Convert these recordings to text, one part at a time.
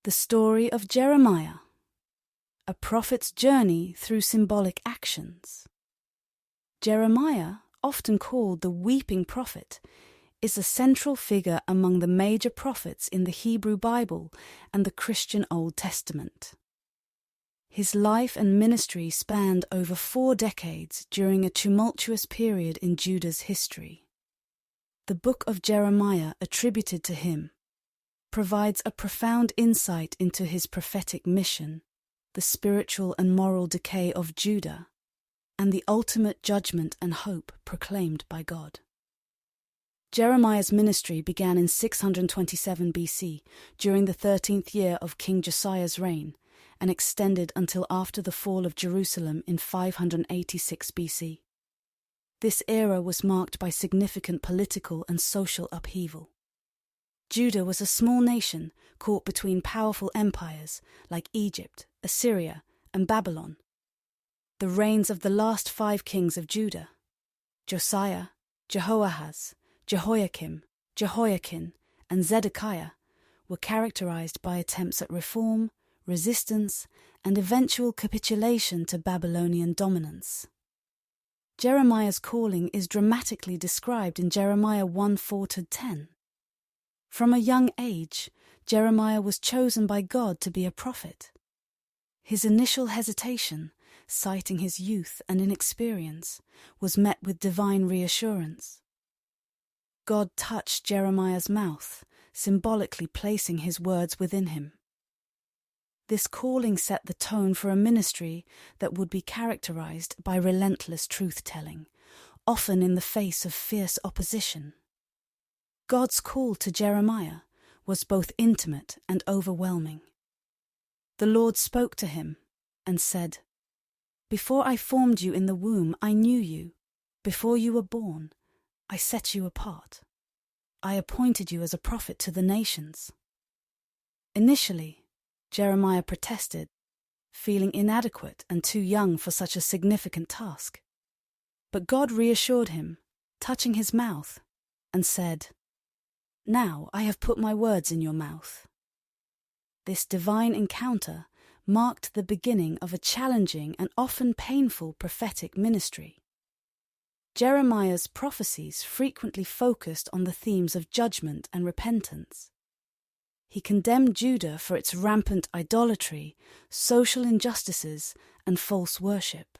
The story of Jeremiah, a prophet's journey through symbolic actions. Jeremiah, often called the weeping prophet, is a central figure among the major prophets in the Hebrew Bible and the Christian Old Testament. His life and ministry spanned over 4 decades during a tumultuous period in Judah's history. The book of Jeremiah, attributed to him, provides a profound insight into his prophetic mission, the spiritual and moral decay of Judah, and the ultimate judgment and hope proclaimed by God. Jeremiah's ministry began in 627 BC, during the 13th year of King Josiah's reign, and extended until after the fall of Jerusalem in 586 BC. This era was marked by significant political and social upheaval. Judah was a small nation caught between powerful empires like Egypt, Assyria, and Babylon. The reigns of the last 5 kings of Judah, Josiah, Jehoahaz, Jehoiakim, Jehoiakim, and Zedekiah, were characterized by attempts at reform, resistance, and eventual capitulation to Babylonian dominance. Jeremiah's calling is dramatically described in Jeremiah 1:4-10. From a young age, Jeremiah was chosen by God to be a prophet. His initial hesitation, citing his youth and inexperience, was met with divine reassurance. God touched Jeremiah's mouth, symbolically placing his words within him. This calling set the tone for a ministry that would be characterized by relentless truth-telling, often in the face of fierce opposition. God's call to Jeremiah was both intimate and overwhelming. The Lord spoke to him and said, "Before I formed you in the womb, I knew you. Before you were born, I set you apart. I appointed you as a prophet to the nations." Initially, Jeremiah protested, feeling inadequate and too young for such a significant task. But God reassured him, touching his mouth, and said, "Now I have put my words in your mouth." This divine encounter marked the beginning of a challenging and often painful prophetic ministry. Jeremiah's prophecies frequently focused on the themes of judgment and repentance. He condemned Judah for its rampant idolatry, social injustices, and false worship.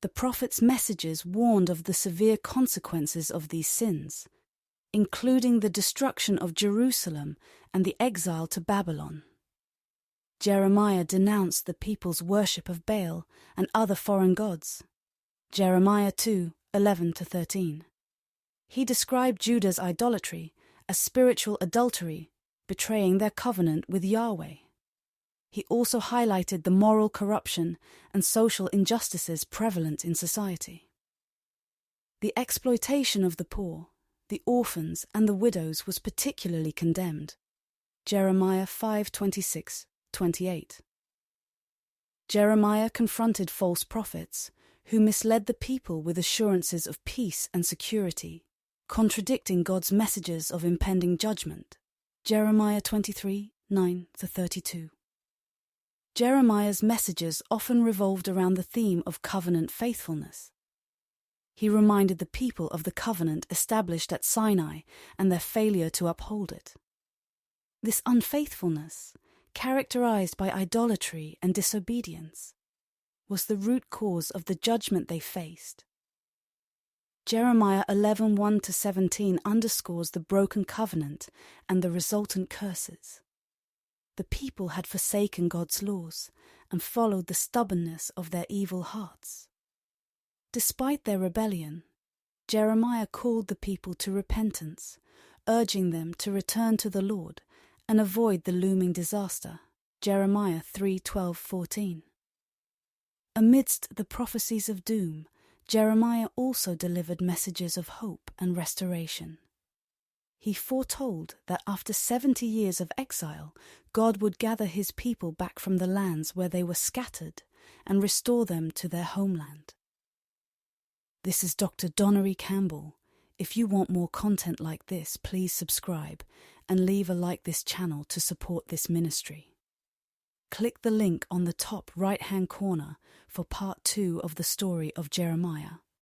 The prophet's messages warned of the severe consequences of these sins, including the destruction of Jerusalem and the exile to Babylon. Jeremiah denounced the people's worship of Baal and other foreign gods. Jeremiah 2:11-13. He described Judah's idolatry as spiritual adultery, betraying their covenant with Yahweh. He also highlighted the moral corruption and social injustices prevalent in society. The exploitation of the poor, the orphans, and the widows was particularly condemned. Jeremiah 5:26-28. Jeremiah confronted false prophets who misled the people with assurances of peace and security, contradicting God's messages of impending judgment. Jeremiah 23:9-32. Jeremiah's messages often revolved around the theme of covenant faithfulness. He reminded the people of the covenant established at Sinai and their failure to uphold it. This unfaithfulness, characterized by idolatry and disobedience, was the root cause of the judgment they faced. Jeremiah 11:1-17 underscores the broken covenant and the resultant curses. The people had forsaken God's laws and followed the stubbornness of their evil hearts. Despite their rebellion, Jeremiah called the people to repentance, urging them to return to the Lord and avoid the looming disaster. Jeremiah 3:12-14. Amidst the prophecies of doom, Jeremiah also delivered messages of hope and restoration. He foretold that after 70 years of exile, God would gather his people back from the lands where they were scattered and restore them to their homeland. This is Dr. Donnery Campbell. If you want more content like this, please subscribe and leave a like this channel to support this ministry. Click the link on the top right-hand corner for part 2 of the story of Jeremiah.